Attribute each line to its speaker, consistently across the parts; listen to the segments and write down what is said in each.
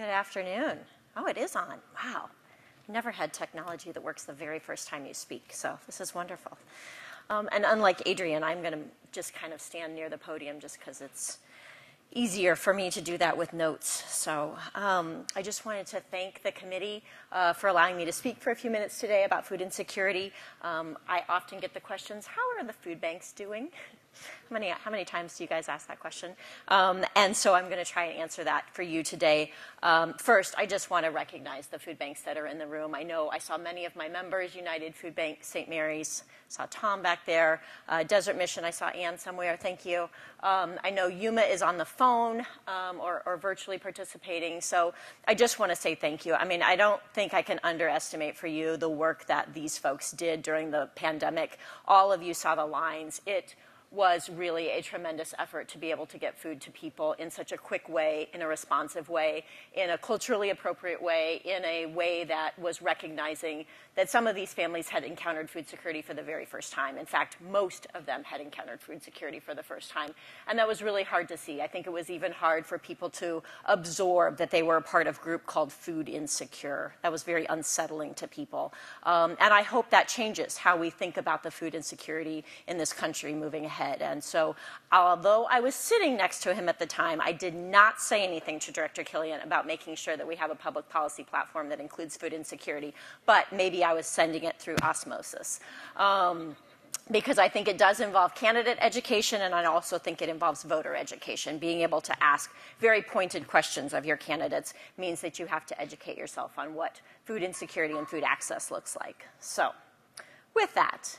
Speaker 1: Good afternoon. Oh, it is on. Wow. Never had technology that works the very first time you speak, so this is wonderful. And unlike Adrian, I'm going to just kind of stand near the podium just because it's easier for me to do that with notes. So I just wanted to thank the committee for allowing me to speak for a few minutes today about food insecurity. I often get the questions, how are the food banks doing? How many times do you guys ask that question? And so I'm going to try and answer that for you today. First, I just want to recognize the food banks that are in the room. I know I saw many of my members, United Food Bank, St. Mary's, saw Tom back there, Desert Mission, I saw Ann somewhere, thank you. I know Yuma is on the phone or virtually participating, so I just want to say thank you. I mean, I don't think I can underestimate for you the work that these folks did during the pandemic. All of you saw the lines. It was really a tremendous effort to be able to get food to people in such a quick way, in a responsive way, in a culturally appropriate way, in a way that was recognizing that some of these families had encountered food security for the very first time. In fact, most of them had encountered food security for the first time. And that was really hard to see. I think it was even hard for people to absorb that they were a part of a group called Food Insecure. That was very unsettling to people. And I hope that changes how we think about the food insecurity in this country moving ahead. And so, although I was sitting next to him at the time, I did not say anything to Director Killian about making sure that we have a public policy platform that includes food insecurity, but maybe I was sending it through osmosis. Because I think it does involve candidate education, and I also think it involves voter education. Being able to ask very pointed questions of your candidates means that you have to educate yourself on what food insecurity and food access looks like. So, with that,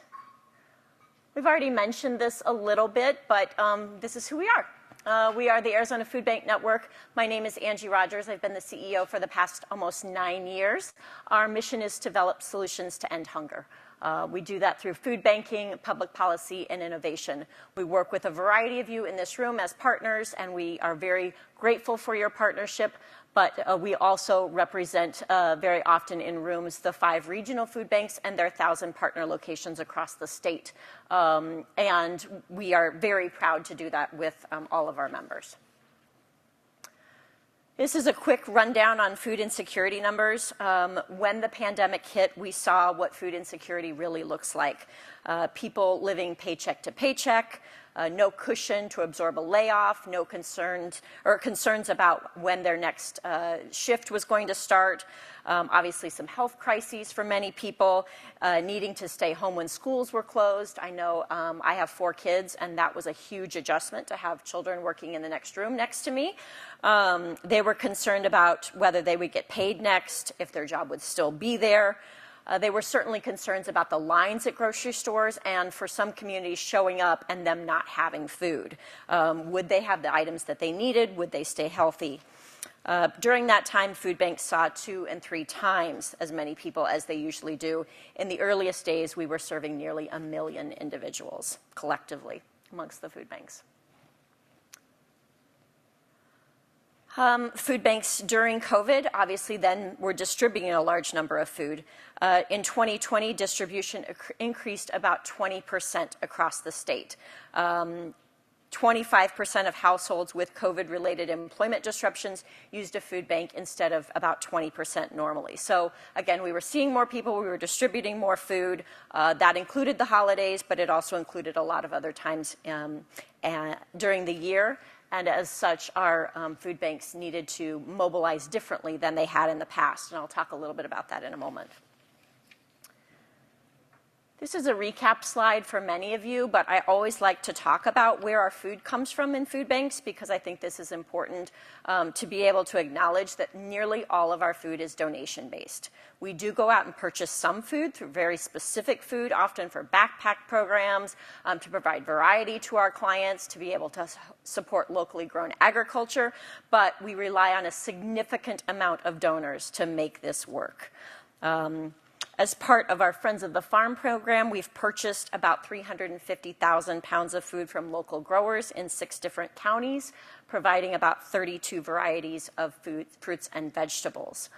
Speaker 1: we've already mentioned this a little bit, but this is who we are. We are the Arizona Food Bank Network. My name is Angie Rodgers. I've been the CEO for the past almost 9 years. Our mission is to develop solutions to end hunger. We do that through food banking, public policy, and innovation. We work with a variety of you in this room as partners, and we are very grateful for your partnership. But we also represent very often in rooms the 5 regional food banks and their 1,000 partner locations across the state. And we are very proud to do that with all of our members. This is a quick rundown on food insecurity numbers. When the pandemic hit, we saw what food insecurity really looks like. People living paycheck to paycheck, no cushion to absorb a layoff, no concerns about when their next shift was going to start. Obviously some health crises for many people, needing to stay home when schools were closed. I know I have 4 kids, and that was a huge adjustment to have children working in the next room next to me. They were concerned about whether they would get paid next, if their job would still be there. They were certainly concerns about the lines at grocery stores, and for some communities showing up and them not having food. Would they have the items that they needed? Would they stay healthy? During that time, food banks saw 2 and 3 times as many people as they usually do. In the earliest days, we were serving nearly 1 million individuals collectively amongst the food banks. Food banks during COVID, obviously then were distributing a large number of food. In 2020, distribution increased about 20% across the state. 25% of households with COVID-related employment disruptions used a food bank instead of about 20% normally. So again, we were seeing more people, we were distributing more food. That included the holidays, but it also included a lot of other times during the year. And as such, our food banks needed to mobilize differently than they had in the past. And I'll talk a little bit about that in a moment. This is a recap slide for many of you, but I always like to talk about where our food comes from in food banks, because I think this is important to be able to acknowledge that nearly all of our food is donation-based. We do go out and purchase some food through very specific food, often for backpack programs, to provide variety to our clients, to be able to support locally grown agriculture, but we rely on a significant amount of donors to make this work. As part of our Friends of the Farm program, we've purchased about 350,000 pounds of food from local growers in 6 different counties, providing about 32 varieties of food, fruits and vegetables.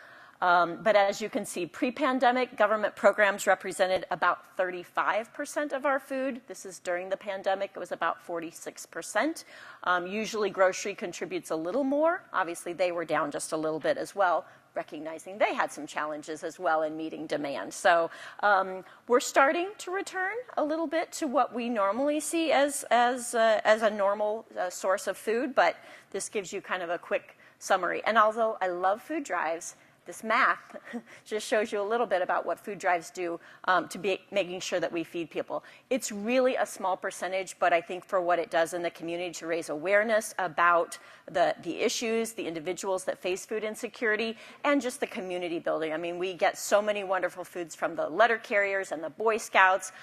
Speaker 1: But as you can see, pre-pandemic, government programs represented about 35% of our food. This is during the pandemic. It was about 46%. Usually grocery contributes a little more. Obviously, they were down just a little bit as well, recognizing they had some challenges as well in meeting demand. So we're starting to return a little bit to what we normally see as a normal source of food, but this gives you kind of a quick summary. And although I love food drives, this math just shows you a little bit about what food drives do to be making sure that we feed people. It's really a small percentage, but I think for what it does in the community to raise awareness about the issues, the individuals that face food insecurity, and just the community building. I mean, we get so many wonderful foods from the letter carriers and the Boy Scouts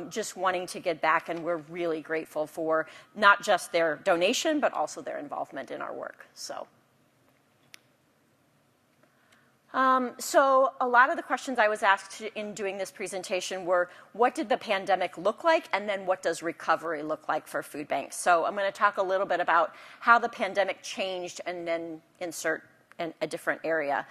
Speaker 1: just wanting to get back, and we're really grateful for not just their donation, but also their involvement in our work. So a lot of the questions I was asked in doing this presentation were, what did the pandemic look like, and then what does recovery look like for food banks? So I'm going to talk a little bit about how the pandemic changed and then insert in a different area.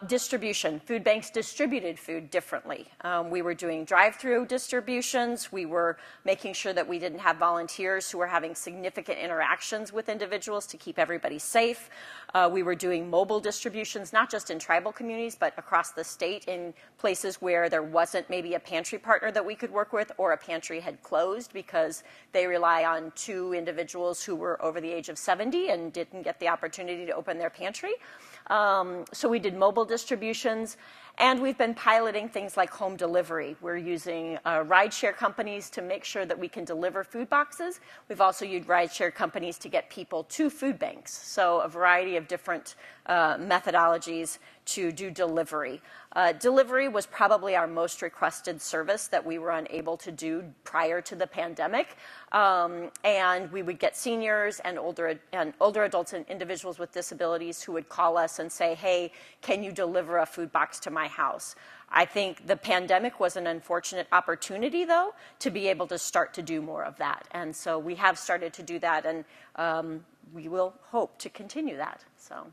Speaker 1: Distribution. Food banks distributed food differently. We were doing drive-through distributions. We were making sure that we didn't have volunteers who were having significant interactions with individuals to keep everybody safe. We were doing mobile distributions, not just in tribal communities, but across the state in places where there wasn't maybe a pantry partner that we could work with, or a pantry had closed because they rely on 2 individuals who were over the age of 70 and didn't get the opportunity to open their pantry. So we did mobile distributions, and we've been piloting things like home delivery. We're using rideshare companies to make sure that we can deliver food boxes. We've also used rideshare companies to get people to food banks. So a variety of different methodologies to do delivery. Delivery was probably our most requested service that we were unable to do prior to the pandemic. And we would get seniors and older adults and individuals with disabilities who would call us and say, hey, can you deliver a food box to my house? I think the pandemic was an unfortunate opportunity, though, to be able to start to do more of that. And so we have started to do that, and we will hope to continue that. So.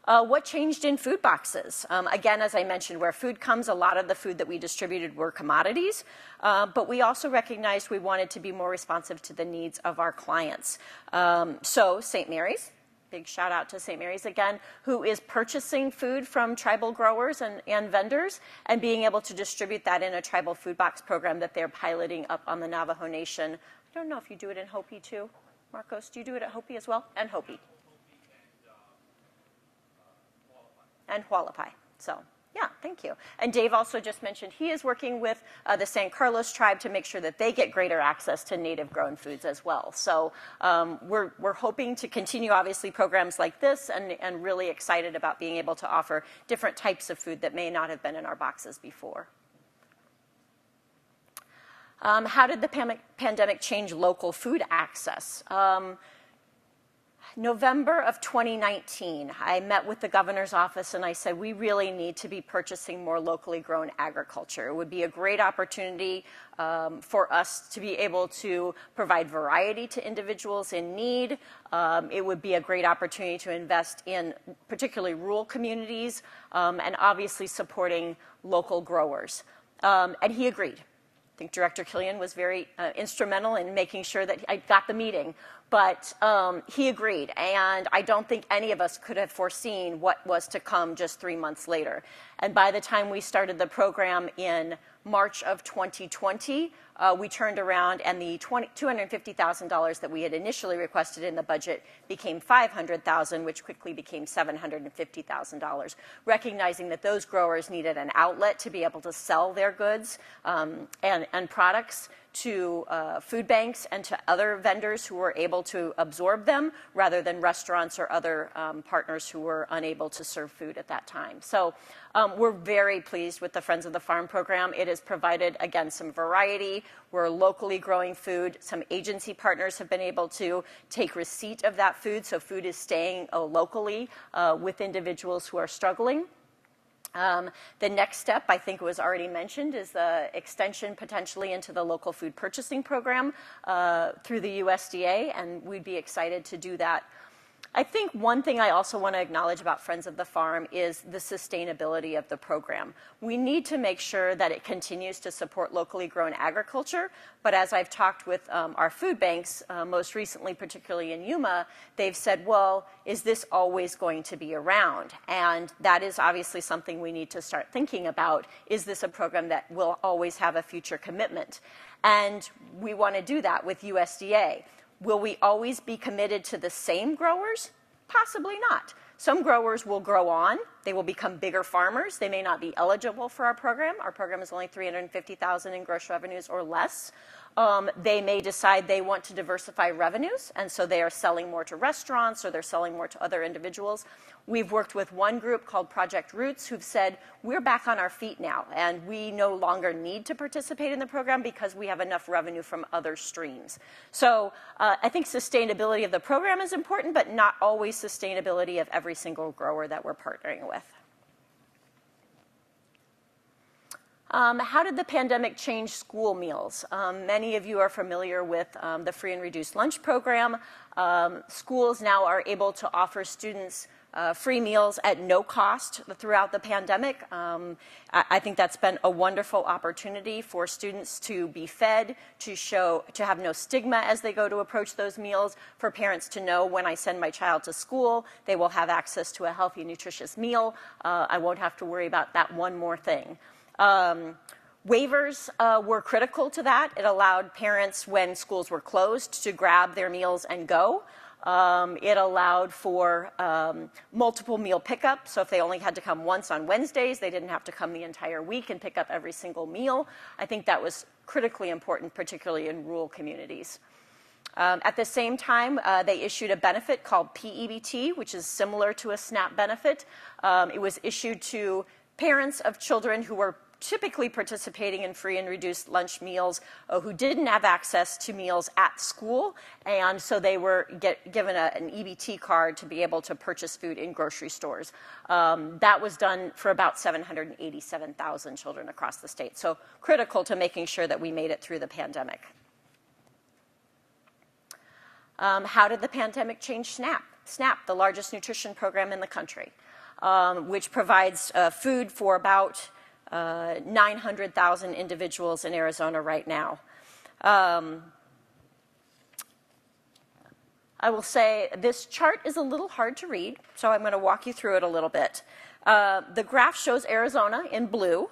Speaker 1: What changed in food boxes? Again, as I mentioned, where food comes, a lot of the food that we distributed were commodities, but we also recognized we wanted to be more responsive to the needs of our clients. So St. Mary's, big shout out to St. Mary's again, who is purchasing food from tribal growers and vendors and being able to distribute that in a tribal food box program that they're piloting up on the Navajo Nation. I don't know if you do it in Hopi too. Marcos, do you do it at Hopi as well? And Hopi. And Hualapai. So, yeah, thank you. And Dave also just mentioned he is working with the San Carlos tribe to make sure that they get greater access to native grown foods as well. So we're hoping to continue, obviously, programs like this, and really excited about being able to offer different types of food that may not have been in our boxes before. How did the pandemic change local food access? November of 2019, I met with the governor's office and I said, we really need to be purchasing more locally grown agriculture. It would be a great opportunity for us to be able to provide variety to individuals in need. It would be a great opportunity to invest in particularly rural communities and obviously supporting local growers. And he agreed. I think Director Killian was very instrumental in making sure that I got the meeting. But he agreed, and I don't think any of us could have foreseen what was to come just 3 months later. And by the time we started the program in March of 2020, we turned around and the $250,000 that we had initially requested in the budget became $500,000, which quickly became $750,000, recognizing that those growers needed an outlet to be able to sell their goods and products to food banks and to other vendors who were able to absorb them rather than restaurants or other partners who were unable to serve food at that time. So we're very pleased with the Friends of the Farm program. It has provided, again, some variety. We're locally growing food. Some agency partners have been able to take receipt of that food, so food is staying locally with individuals who are struggling. The next step, I think was already mentioned, is the extension potentially into the local food purchasing program through the USDA, and we'd be excited to do that. I think one thing I also want to acknowledge about Friends of the Farm is the sustainability of the program. We need to make sure that it continues to support locally grown agriculture, but as I've talked with our food banks, most recently, particularly in Yuma, they've said, well, is this always going to be around? And that is obviously something we need to start thinking about. Is this a program that will always have a future commitment? And we want to do that with USDA. Will we always be committed to the same growers? Possibly not. Some growers will grow on. They will become bigger farmers. They may not be eligible for our program. Our program is only $350,000 in gross revenues or less. They may decide they want to diversify revenues, and so they are selling more to restaurants or they're selling more to other individuals. We've worked with one group called Project Roots who've said, we're back on our feet now, and we no longer need to participate in the program because we have enough revenue from other streams. So I think sustainability of the program is important, but not always sustainability of every single grower that we're partnering with. How did the pandemic change school meals? Many of you are familiar with the free and reduced lunch program. Schools now are able to offer students free meals at no cost throughout the pandemic. I think that's been a wonderful opportunity for students to be fed, to have no stigma as they go to approach those meals, for parents to know when I send my child to school, they will have access to a healthy, nutritious meal. I won't have to worry about that one more thing. Waivers were critical to that. It allowed parents, when schools were closed, to grab their meals and go. It allowed for multiple meal pickup. So if they only had to come once on Wednesdays, they didn't have to come the entire week and pick up every single meal. I think that was critically important, particularly in rural communities. At the same time, they issued a benefit called PEBT, which is similar to a SNAP benefit. It was issued to parents of children who were typically participating in free and reduced lunch meals who didn't have access to meals at school, and so they were given an EBT card to be able to purchase food in grocery stores. That was done for about 787,000 children across the state, so critical to making sure that we made it through the pandemic. How did the pandemic change SNAP? SNAP, the largest nutrition program in the country, which provides food for about 900,000 individuals in Arizona right now. I will say this chart is a little hard to read, so I'm going to walk you through it a little bit. The graph shows Arizona in blue.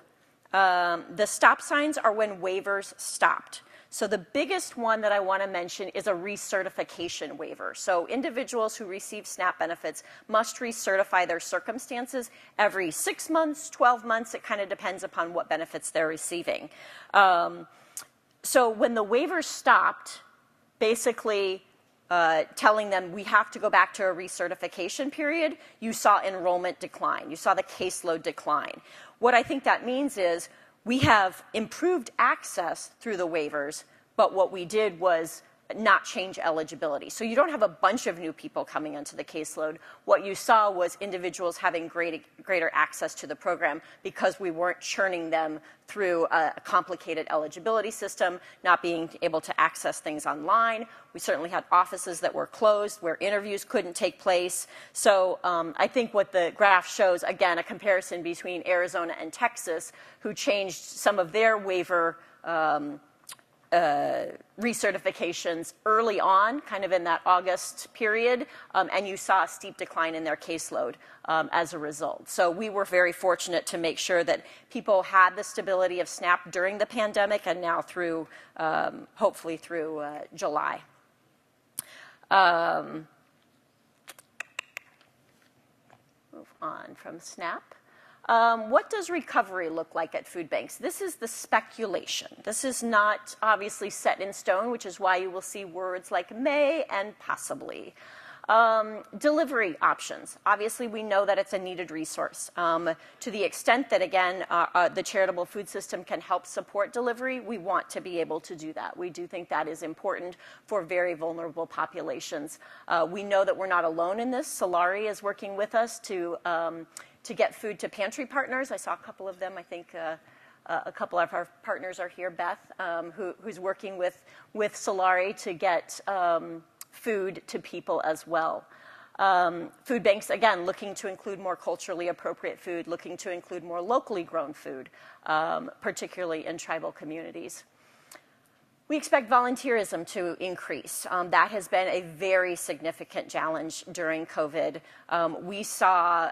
Speaker 1: The stop signs are when waivers stopped. So the biggest one that I want to mention is a recertification waiver. So individuals who receive SNAP benefits must recertify their circumstances every 6 months, 12 months. It kind of depends upon what benefits they're receiving. So when the waivers stopped, basically telling them we have to go back to a recertification period, you saw enrollment decline. You saw the caseload decline. What I think that means is we have improved access through the waivers, but what we did was not change eligibility. So you don't have a bunch of new people coming into the caseload. What you saw was individuals having greater access to the program because we weren't churning them through a complicated eligibility system, not being able to access things online. We certainly had offices that were closed where interviews couldn't take place. So I think what the graph shows, again, a comparison between Arizona and Texas, who changed some of their waiver recertifications early on, kind of in that August period, and you saw a steep decline in their caseload as a result. So we were very fortunate to make sure that people had the stability of SNAP during the pandemic and now through, hopefully through July. Move on from SNAP. What does recovery look like at food banks? This is the speculation. This is not obviously set in stone, which is why you will see words like may and possibly. Delivery options. Obviously, we know that it's a needed resource. To the extent that, again, the charitable food system can help support delivery, we want to be able to do that. We do think that is important for very vulnerable populations. We know that we're not alone in this. Solari is working with us to get food to pantry partners. I saw a couple of them. I think a couple of our partners are here. Beth, who's working with Solari to get food to people as well. Food banks, again, looking to include more culturally appropriate food, looking to include more locally grown food, particularly in tribal communities. We expect volunteerism to increase. That has been a very significant challenge during COVID. We saw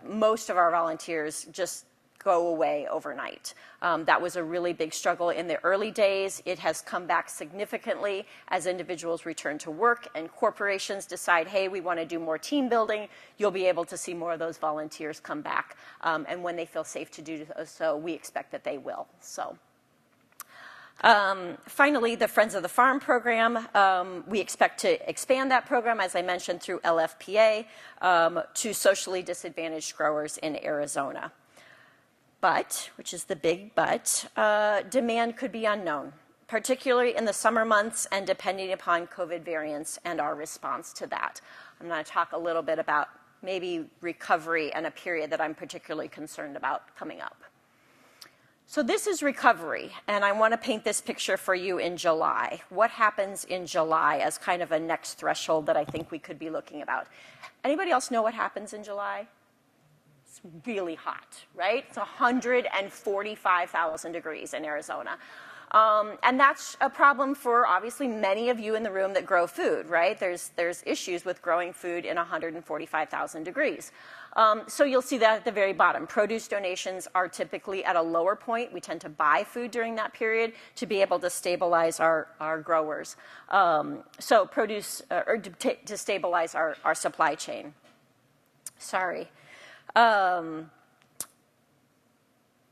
Speaker 1: most of our volunteers just go away overnight. That was a really big struggle in the early days. It has come back significantly as individuals return to work and corporations decide, hey, we want to do more team building. You'll be able to see more of those volunteers come back. And when they feel safe to do so, we expect that they will. So. Finally, the Friends of the Farm program, we expect to expand that program, as I mentioned, through LFPA to socially disadvantaged growers in Arizona. But, which is the big but, demand could be unknown, particularly in the summer months and depending upon COVID variants and our response to that. I'm going to talk a little bit about maybe recovery and a period that I'm particularly concerned about coming up. So this is recovery, and I want to paint this picture for you in July. What happens in July as kind of a next threshold that I think we could be looking about? Anybody else know what happens in July? It's really hot, right? It's 145,000 degrees in Arizona. And that's a problem for obviously many of you in the room that grow food, right? There's issues with growing food in 145,000 degrees. So you'll see that at the very bottom. Produce donations are typically at a lower point. We tend to buy food during that period to be able to stabilize our growers. So produce, or to stabilize our supply chain. Sorry.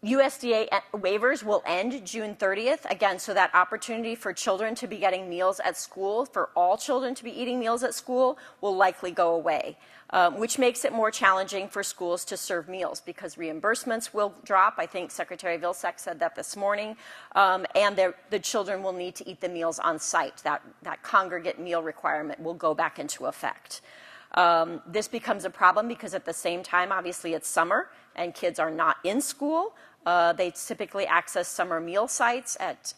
Speaker 1: USDA waivers will end June 30th. Again, so that opportunity for children to be getting meals at school, for all children to be eating meals at school, will likely go away, which makes it more challenging for schools to serve meals because reimbursements will drop. I think Secretary Vilsack said that this morning. And the children will need to eat the meals on site. That congregate meal requirement will go back into effect. This becomes a problem because at the same time, obviously, it's summer and kids are not in school. They typically access summer meal sites at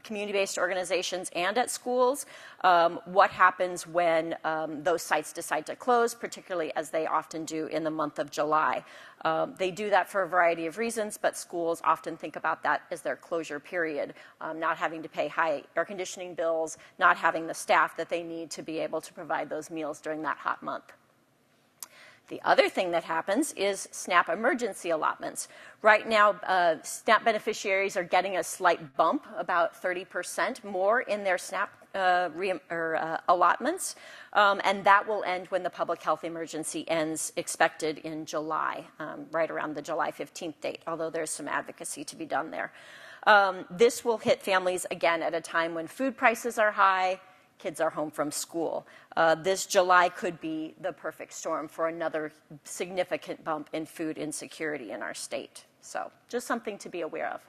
Speaker 1: community-based organizations and at schools. What happens when those sites decide to close, particularly as they often do in the month of July? They do that for a variety of reasons, but schools often think about that as their closure period, not having to pay high air conditioning bills, not having the staff that they need to be able to provide those meals during that hot month. The other thing that happens is SNAP emergency allotments. Right now, SNAP beneficiaries are getting a slight bump, about 30% more in their SNAP allotments, and that will end when the public health emergency ends, expected in July, right around the July 15th date, although there's some advocacy to be done there. This will hit families, again, at a time when food prices are high, kids are home from school. This July could be the perfect storm for another significant bump in food insecurity in our state. So just something to be aware of.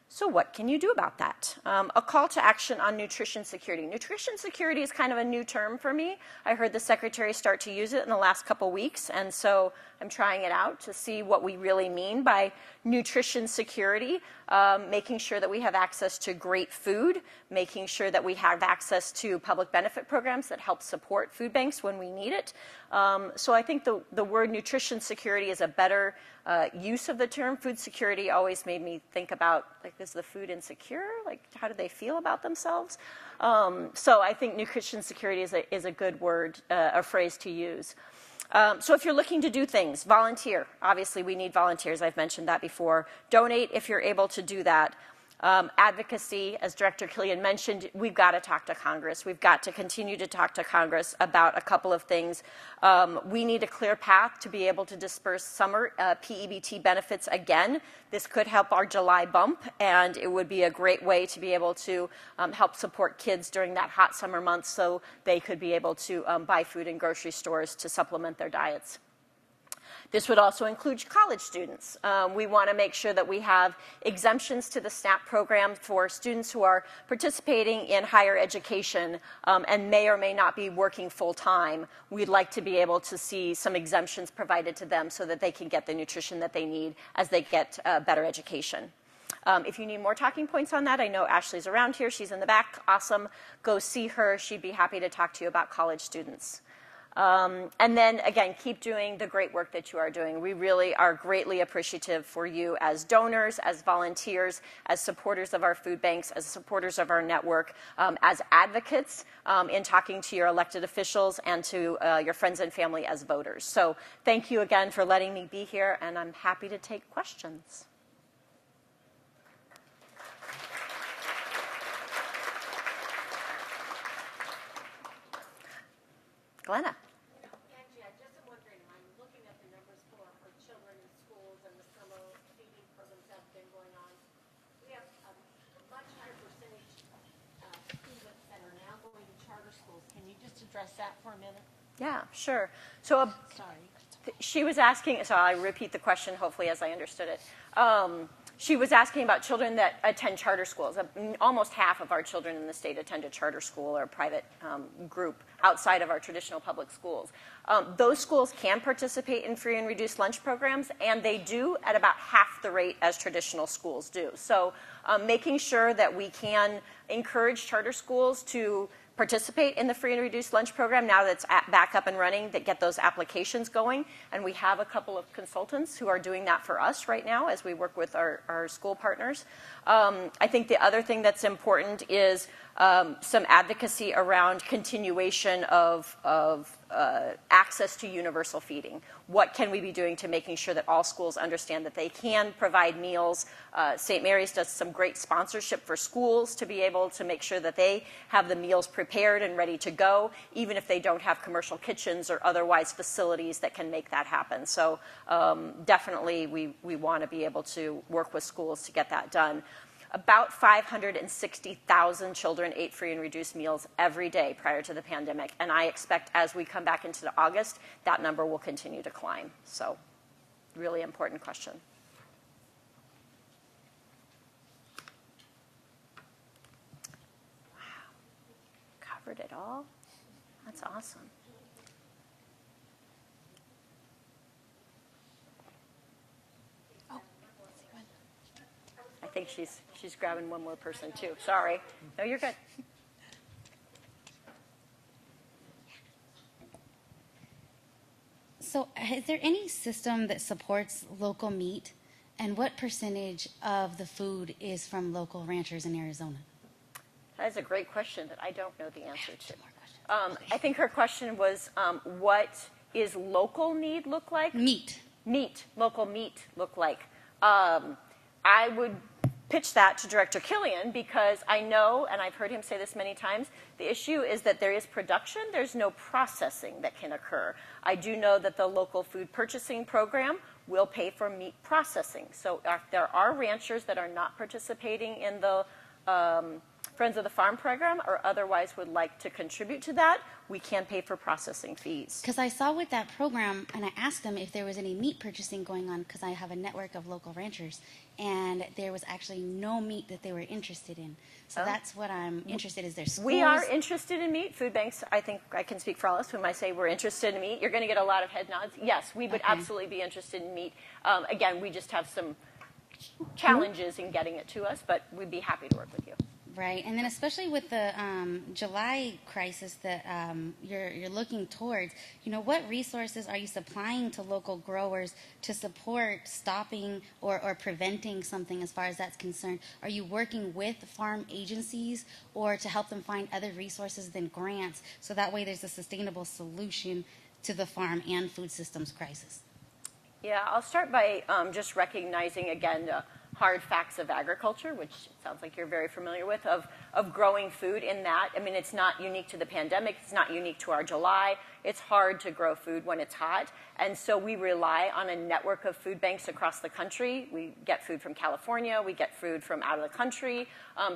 Speaker 1: So what can you do about that? A call to action on nutrition security. Nutrition security is kind of a new term for me. I heard the Secretary start to use it in the last couple weeks, and so I'm trying it out to see what we really mean by nutrition security, making sure that we have access to great food, making sure that we have access to public benefit programs that help support food banks when we need it. So I think the word nutrition security is a better use of the term. Food security always made me think about, like, is the food insecure? Like, how do they feel about themselves? So I think nutrition security is a good word, a phrase to use. So if you're looking to do things, volunteer. Obviously, we need volunteers. I've mentioned that before. Donate if you're able to do that. Advocacy, as Director Killian mentioned, we've got to talk to Congress. We've got to continue to talk to Congress about a couple of things. We need a clear path to be able to disperse summer PEBT benefits again. This could help our July bump, and it would be a great way to be able to help support kids during that hot summer month so they could be able to buy food in grocery stores to supplement their diets. This would also include college students. We want to make sure that we have exemptions to the SNAP program for students who are participating in higher education and may or may not be working full-time. We'd like to be able to see some exemptions provided to them so that they can get the nutrition that they need as they get better education. If you need more talking points on that, I know Ashley's around here. She's in the back. Awesome. Go see her. She'd be happy to talk to you about college students. And then, again, keep doing the great work that you are doing. We really are greatly appreciative for you as donors, as volunteers, as supporters of our food banks, as supporters of our network, as advocates in talking to your elected officials and to your friends and family as voters. So thank you again for letting me be here, and I'm happy to take questions. Glenna.
Speaker 2: Angie, I just am wondering, I'm looking at the numbers for children in schools and the summer feeding programs that have been going on. We have a much higher percentage of students that are now going to charter schools. Can you just address that for a minute?
Speaker 1: Yeah, sure. So
Speaker 2: Sorry.
Speaker 1: she was asking, so I'll repeat the question hopefully as I understood it. She was asking about children that attend charter schools. Almost half of our children in the state attend a charter school or a private group outside of our traditional public schools. Those schools can participate in free and reduced lunch programs, and they do at about half the rate as traditional schools do. So making sure that we can encourage charter schools to participate in the free and reduced lunch program now that it's back up and running, that get those applications going. And we have a couple of consultants who are doing that for us right now as we work with our school partners. I think the other thing that's important is some advocacy around continuation of access to universal feeding. What can we be doing to making sure that all schools understand that they can provide meals? St. Mary's does some great sponsorship for schools to be able to make sure that they have the meals prepared and ready to go, even if they don't have commercial kitchens or otherwise facilities that can make that happen. So definitely we want to be able to work with schools to get that done. About 560,000 children ate free and reduced meals every day prior to the pandemic, and I expect as we come back into August, that number will continue to climb. So, really important question. Wow, covered it all? That's awesome. I think she's grabbing one more person too. Sorry. No, you're good.
Speaker 3: So is there any system that supports local meat? And what percentage of the food is from local ranchers in Arizona?
Speaker 1: That is a great question that I don't know the answer to. I think her question was, what is local need look like?
Speaker 3: Meat.
Speaker 1: Local meat look like. I would pitch that to Director Killian because I know, and I've heard him say this many times, the issue is that there is production, there's no processing that can occur. I do know that the local food purchasing program will pay for meat processing. So if there are ranchers that are not participating in the Friends of the Farm program or otherwise would like to contribute to that, we can pay for processing fees.
Speaker 3: Because I saw with that program, and I asked them if there was any meat purchasing going on, because I have a network of local ranchers, and there was actually no meat that they were interested in. So that's what I'm interested in. Is there schools?
Speaker 1: We are interested in meat. Food banks, I think I can speak for all of us when I say we're interested in meat. You're going to get a lot of head nods. Yes, we would absolutely be interested in meat. Again, we just have some challenges in getting it to us, but we'd be happy to work with you.
Speaker 3: Right, and then especially with the July crisis that you're looking towards, what resources are you supplying to local growers to support stopping or preventing something as far as that's concerned? Are you working with farm agencies or to help them find other resources than grants so that way there's a sustainable solution to the farm and food systems crisis?
Speaker 1: Yeah, I'll start by just recognizing again hard facts of agriculture, which sounds like you're very familiar with, of growing food in that. I mean, it's not unique to the pandemic. It's not unique to our July. It's hard to grow food when it's hot. And so we rely on a network of food banks across the country. We get food from California. We get food from out of the country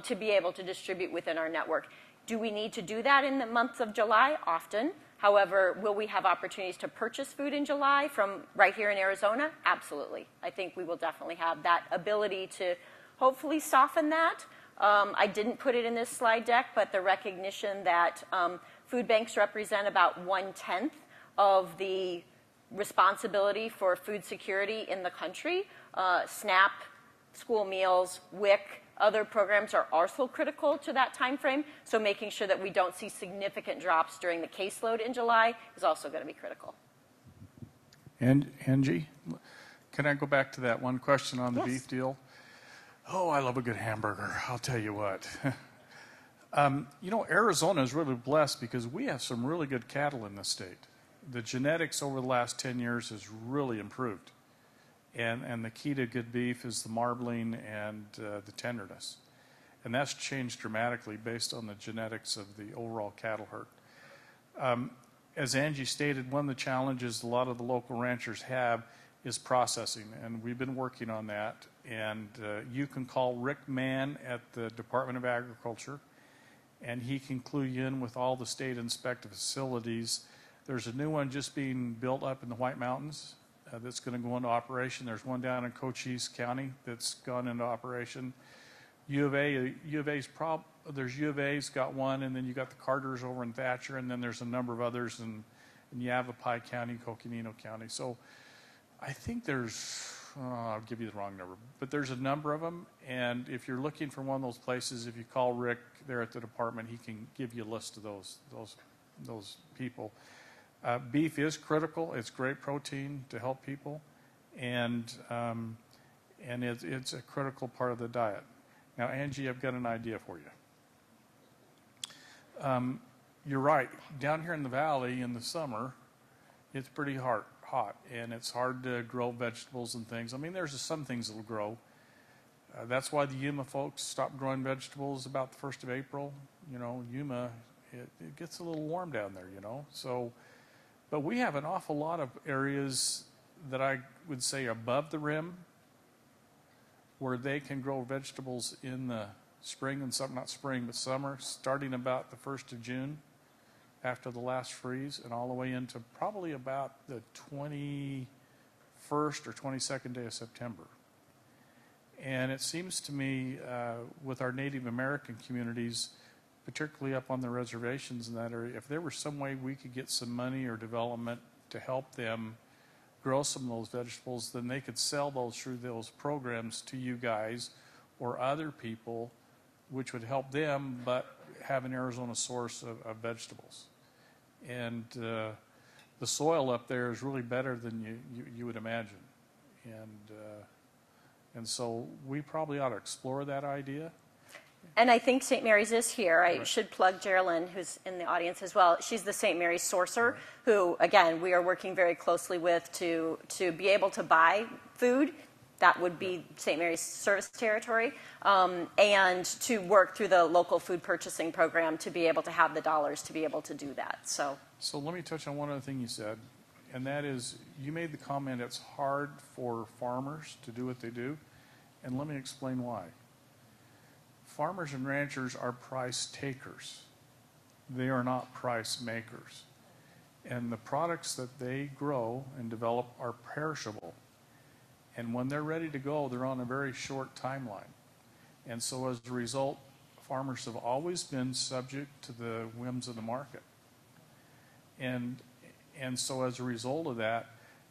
Speaker 1: to be able to distribute within our network. Do we need to do that in the month of July? Often. However, will we have opportunities to purchase food in July from right here in Arizona? Absolutely. I think we will definitely have that ability to hopefully soften that. I didn't put it in this slide deck, but the recognition that food banks represent about 1/10 of the responsibility for food security in the country. SNAP, school meals, WIC, Other programs are also critical to that time frame, so making sure that we don't see significant drops during the caseload in July is also going to be critical.
Speaker 4: And Angie, can I go back to that one question on the
Speaker 1: Yes.
Speaker 4: beef deal? Oh, I love a good hamburger, I'll tell you what. Arizona is really blessed because we have some really good cattle in the state. The genetics over the last 10 years has really improved. And the key to good beef is the marbling and the tenderness. And that's changed dramatically based on the genetics of the overall cattle herd. As Angie stated, one of the challenges a lot of the local ranchers have is processing, and we've been working on that. And you can call Rick Mann at the Department of Agriculture, and he can clue you in with all the state inspected facilities. There's a new one just being built up in the White Mountains that's going to go into operation. There's one down in Cochise County that's gone into operation. There's U of A's got one, and then you got the Carters over in Thatcher, and then there's a number of others in Yavapai County, Coconino County. So I think I'll give you the wrong number, but there's a number of them. And if you're looking for one of those places, if you call Rick there at the department, he can give you a list of those people. Beef is critical. It's great protein to help people, and it's a critical part of the diet. Now, Angie, I've got an idea for you. You're right. Down here in the valley in the summer, it's pretty hot, and it's hard to grow vegetables and things. I mean, there's some things that will grow. That's why the Yuma folks stopped growing vegetables about the 1st of April. Yuma, it gets a little warm down there, So, but we have an awful lot of areas that I would say above the rim where they can grow vegetables in the spring and not spring, but summer, starting about the 1st of June after the last freeze and all the way into probably about the 21st or 22nd day of September. And it seems to me with our Native American communities, particularly up on the reservations in that area, if there was some way we could get some money or development to help them grow some of those vegetables, then they could sell those through those programs to you guys or other people, which would help them, but have an Arizona source of vegetables. And the soil up there is really better than you would imagine. And so we probably ought to explore that idea.
Speaker 1: And I think St. Mary's is here. I should plug Geraldine, who's in the audience as well. She's the St. Mary's sourcer, who, again, we are working very closely with to be able to buy food. That would be St. Mary's service territory, and to work through the local food purchasing program to be able to have the dollars to be able to do that. So
Speaker 4: let me touch on one other thing you said, and that is you made the comment it's hard for farmers to do what they do, and let me explain why. Farmers and ranchers are price takers. They are not price makers. And the products that they grow and develop are perishable. And when they're ready to go, they're on a very short timeline. And so as a result, farmers have always been subject to the whims of the market. And so as a result of that,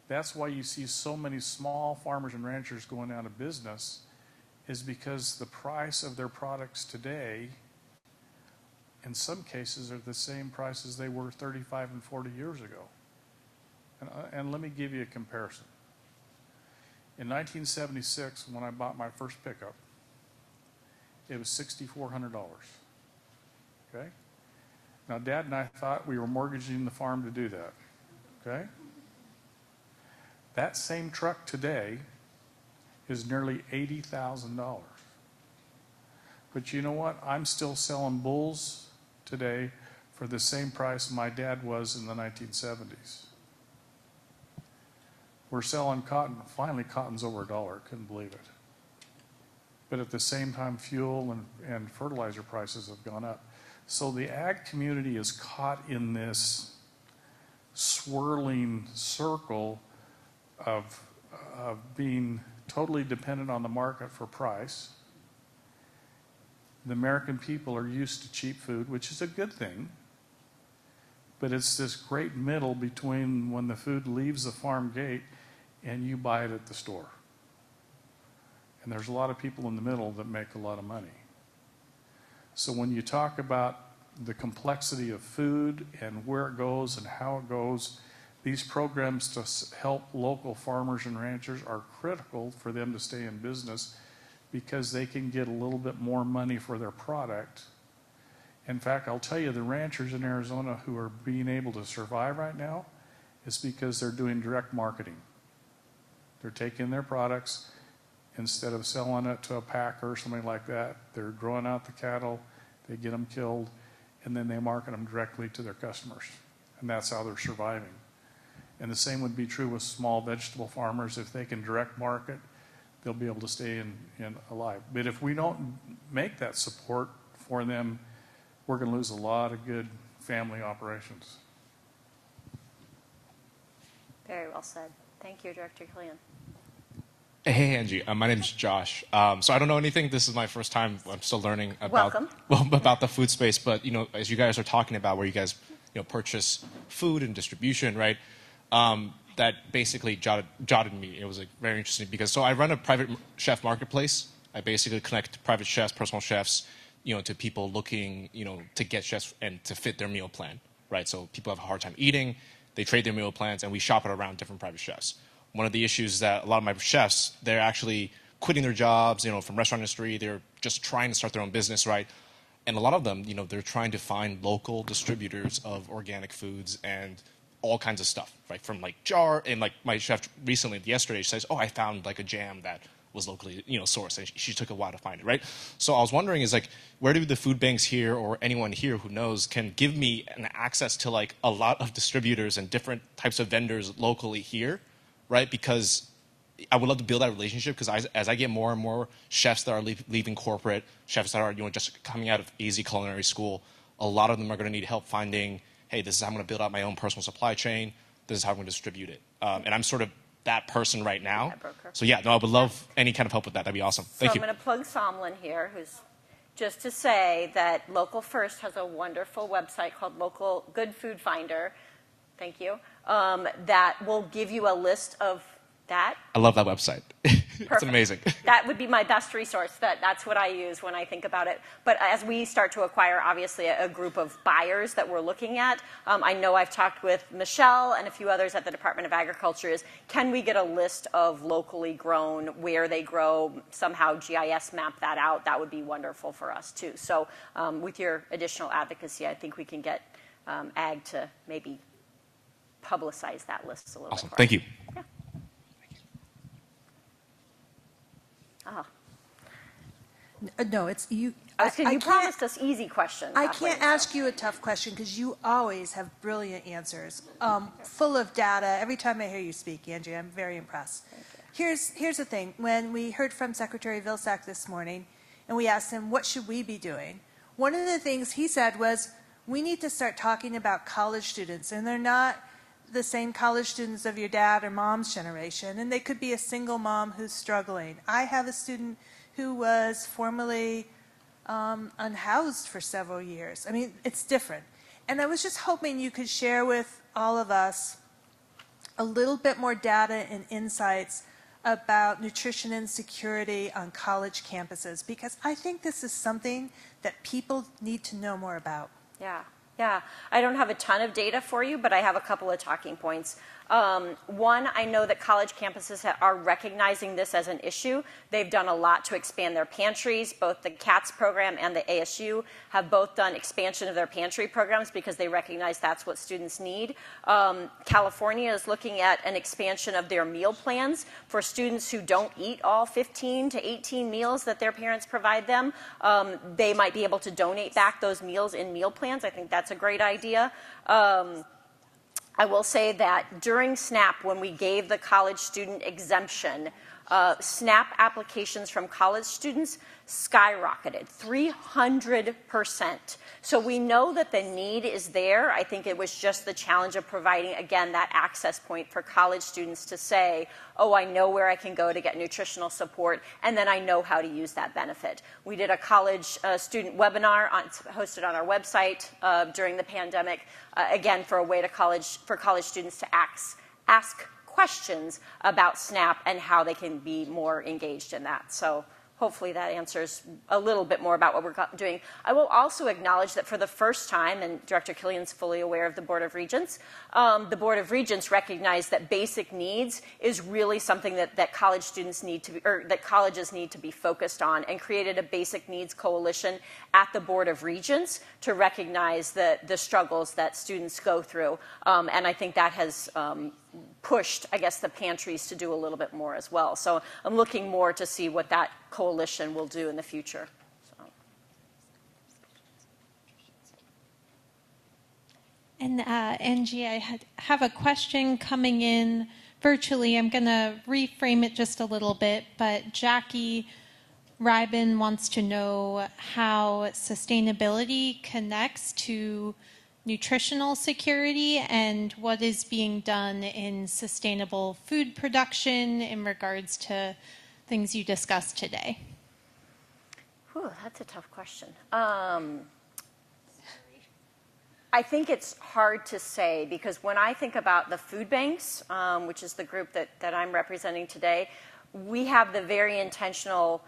Speaker 4: that's why you see so many small farmers and ranchers going out of business, is because the price of their products today, in some cases, are the same prices they were 35 and 40 years ago. And let me give you a comparison. In 1976, when I bought my first pickup, it was $6,400. Okay? Now, Dad and I thought we were mortgaging the farm to do that. Okay? That same truck today is nearly $80,000. But you know what? I'm still selling bulls today for the same price my dad was in the 1970s. We're selling cotton. Finally, cotton's over $1. Couldn't believe it. But at the same time, fuel and fertilizer prices have gone up. So the ag community is caught in this swirling circle of being totally dependent on the market for price. The American people are used to cheap food, which is a good thing. But it's this great middle between when the food leaves the farm gate and you buy it at the store. and there's a lot of people in the middle that make a lot of money. So when you talk about the complexity of food and where it goes and how it goes, these programs to help local farmers and ranchers are critical for them to stay in business because they can get a little bit more money for their product. In fact, I'll tell you, the ranchers in Arizona who are being able to survive right now is because they're doing direct marketing. They're taking their products, instead of selling it to a packer or something like that, they're growing out the cattle, they get them killed, and then they market them directly to their customers. And that's how they're surviving. And the same would be true with small vegetable farmers. If they can direct market, they'll be able to stay in alive. But if we don't make that support for them, we're going to lose a lot of good family operations.
Speaker 1: Very well said. Thank you, Director Killian.
Speaker 5: Hey, Angie. My name's Josh. So I don't know anything. This is my first time. I'm still learning about about the food space. But as you guys are talking about where you guys purchase food and distribution, right? That basically jotted me. It was very interesting because I run a private chef marketplace. I basically connect private chefs, personal chefs, to people looking, to get chefs and to fit their meal plan, right? So people have a hard time eating. They trade their meal plans, and we shop it around different private chefs. One of the issues is that a lot of my chefs, they're actually quitting their jobs, from restaurant industry. They're just trying to start their own business, right? And a lot of them, they're trying to find local distributors of organic foods and all kinds of stuff, right? From jar, and my chef recently, yesterday, she says, I found a jam that was locally, sourced, and she took a while to find it, right? So I was wondering where do the food banks here or anyone here who knows can give me an access to a lot of distributors and different types of vendors locally here, right? Because I would love to build that relationship because as I get more and more chefs that are leaving corporate, chefs that are just coming out of easy culinary school, a lot of them are going to need help finding, hey, this is how I'm going to build out my own personal supply chain. This is how I'm going to distribute it. And I'm sort of that person right now. So I would love any kind of help with that. That'd be awesome. Thank you.
Speaker 1: So I'm going to plug Somlin here, who's just to say that Local First has a wonderful website called Local Good Food Finder. Thank you. That will give you a list of that.
Speaker 5: I love that website. It's amazing.
Speaker 1: That would be my best resource. That's what I use when I think about it. But as we start to acquire, obviously, a group of buyers that we're looking at, I know I've talked with Michelle and a few others at the Department of Agriculture, is can we get a list of locally grown, where they grow, somehow GIS map that out? That would be wonderful for us, too. So with your additional advocacy, I think we can get Ag to maybe publicize that list a little bit.
Speaker 5: Awesome. Thank you.
Speaker 1: Yeah. Oh.
Speaker 6: No, it's you.
Speaker 1: You promised us easy questions.
Speaker 6: I can't ask you a tough question because you always have brilliant answers, full of data. Every time I hear you speak, Angie, I'm very impressed. Here's the thing. When we heard from Secretary Vilsack this morning and we asked him, what should we be doing? One of the things he said was, we need to start talking about college students, and they're not the same college students of your dad or mom's generation, and they could be a single mom who's struggling. I have a student who was formerly unhoused for several years. I mean, it's different. And I was just hoping you could share with all of us a little bit more data and insights about nutrition insecurity on college campuses, because I think this is something that people need to know more about.
Speaker 1: Yeah. I don't have a ton of data for you, but I have a couple of talking points. One, I know that college campuses are recognizing this as an issue. They've done a lot to expand their pantries. Both the CATS program and the ASU have both done expansion of their pantry programs because they recognize that's what students need. California is looking at an expansion of their meal plans for students who don't eat all 15 to 18 meals that their parents provide them. They might be able to donate back those meals in meal plans. I think that's a great idea. I will say that during SNAP, when we gave the college student exemption, SNAP applications from college students skyrocketed 300%. So we know that the need is there. I think it was just the challenge of providing, again, that access point for college students to say, oh, I know where I can go to get nutritional support, and then I know how to use that benefit. We did a college student webinar hosted on our website during the pandemic, again, for a way for college students to ask questions about SNAP and how they can be more engaged in that. So hopefully that answers a little bit more about what we're doing. I will also acknowledge that for the first time, and Director Killian's fully aware of the Board of Regents, the Board of Regents recognized that basic needs is really something that college students need to be, or that colleges need to be focused on, and created a basic needs coalition at the Board of Regents to recognize the struggles that students go through. And I think that has pushed, I guess, the pantries to do a little bit more as well. So I'm looking more to see what that coalition will do in the future. So.
Speaker 7: And Angie, I have a question coming in virtually. I'm going to reframe it just a little bit, but Jackie Ryben wants to know how sustainability connects to nutritional security and what is being done in sustainable food production in regards to things you discussed today.
Speaker 1: Whew, that's a tough question. I think it's hard to say, because when I think about the food banks, which is the group that I'm representing today, we have the very intentional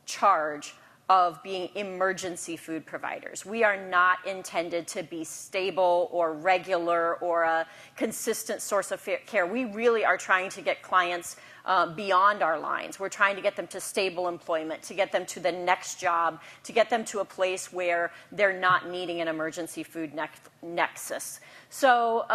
Speaker 1: charge of being emergency food providers. We are not intended to be stable or regular or a consistent source of care. We really are trying to get clients beyond our lines. We're trying to get them to stable employment, to get them to the next job, to get them to a place where they're not needing an emergency food nexus. So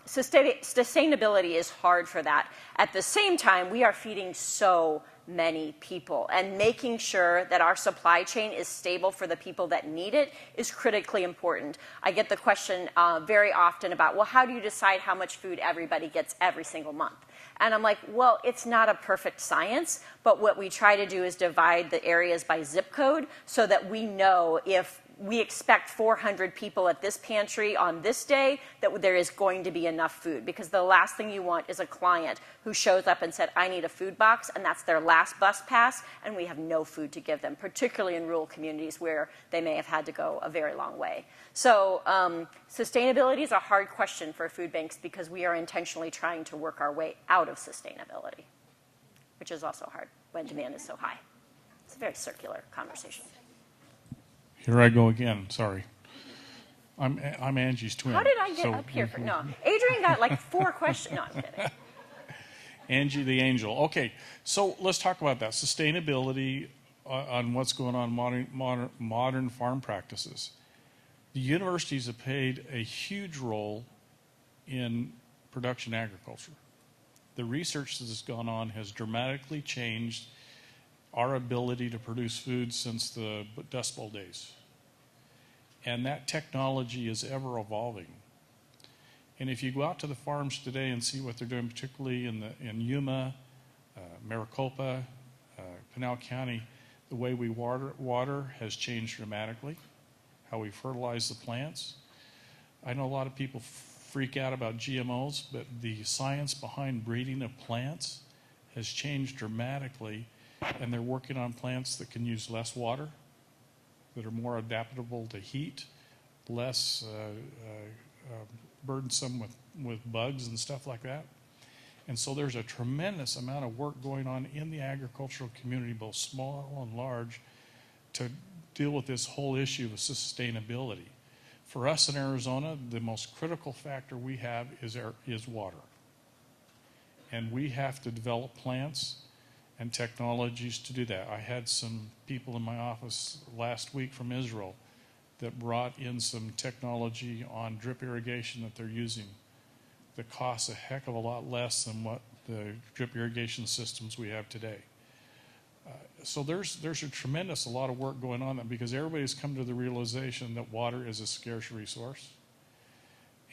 Speaker 1: sustainability is hard for that. At the same time, we are feeding so many people, and making sure that our supply chain is stable for the people that need it is critically important. I get the question very often about, well, how do you decide how much food everybody gets every single month? And I'm like, well, it's not a perfect science, but what we try to do is divide the areas by zip code so that we know if we expect 400 people at this pantry on this day, that there is going to be enough food. Because the last thing you want is a client who shows up and said, I need a food box, and that's their last bus pass, and we have no food to give them, particularly in rural communities where they may have had to go a very long way. So sustainability is a hard question for food banks, because we are intentionally trying to work our way out of sustainability, which is also hard when demand is so high. It's a very circular conversation.
Speaker 4: Here I go again. Sorry. I'm Angie's twin.
Speaker 1: How did I get up here? No, Adrian got like 4 questions. No, I'm kidding.
Speaker 4: Angie the angel. Okay, so let's talk about that. Sustainability on what's going on in modern farm practices. The universities have played a huge role in production agriculture. The research that has gone on has dramatically changed our ability to produce food since the Dust Bowl days. And that technology is ever evolving. And if you go out to the farms today and see what they're doing, particularly in Yuma, Maricopa, Pinal County, the way we water has changed dramatically, how we fertilize the plants. I know a lot of people freak out about GMOs, but the science behind breeding of plants has changed dramatically. And they're working on plants that can use less water, that are more adaptable to heat, less burdensome with bugs and stuff like that. And so there's a tremendous amount of work going on in the agricultural community, both small and large, to deal with this whole issue of sustainability. For us in Arizona, the most critical factor we have is water. And we have to develop plants and technologies to do that. I had some people in my office last week from Israel that brought in some technology on drip irrigation that they're using that costs a heck of a lot less than what the drip irrigation systems we have today. So there's a lot of work going on there, because everybody's come to the realization that water is a scarce resource.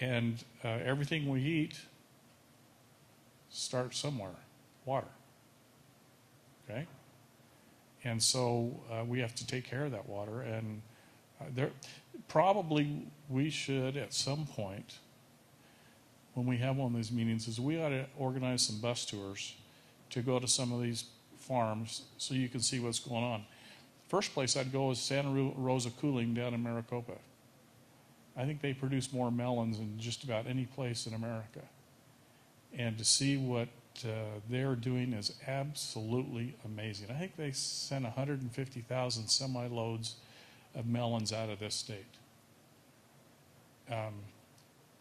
Speaker 4: And everything we eat starts somewhere, water. Okay? And so we have to take care of that water. And probably we should, at some point, when we have one of these meetings, is we ought to organize some bus tours to go to some of these farms so you can see what's going on. First place I'd go is Santa Rosa Cooling down in Maricopa. I think they produce more melons than just about any place in America. And to see what they're doing is absolutely amazing. I think they sent 150,000 semi-loads of melons out of this state.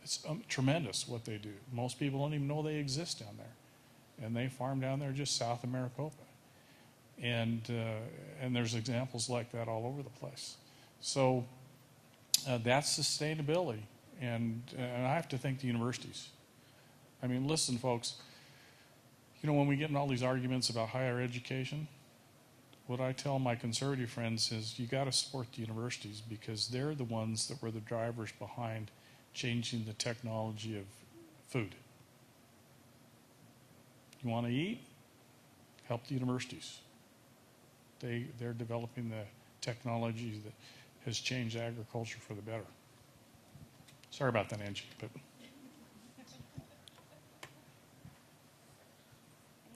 Speaker 4: It's tremendous what they do. Most people don't even know they exist down there. And they farm down there just south of Maricopa. And there's examples like that all over the place. So that's sustainability. And I have to thank the universities. I mean, listen, folks, you know, when we get in all these arguments about higher education, what I tell my conservative friends is you got to support the universities because they're the ones that were the drivers behind changing the technology of food. You want to eat? Help the universities. They're developing the technology that has changed agriculture for the better. Sorry about that, Angie. But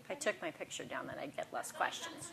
Speaker 1: if I took my picture down, then I'd get less questions.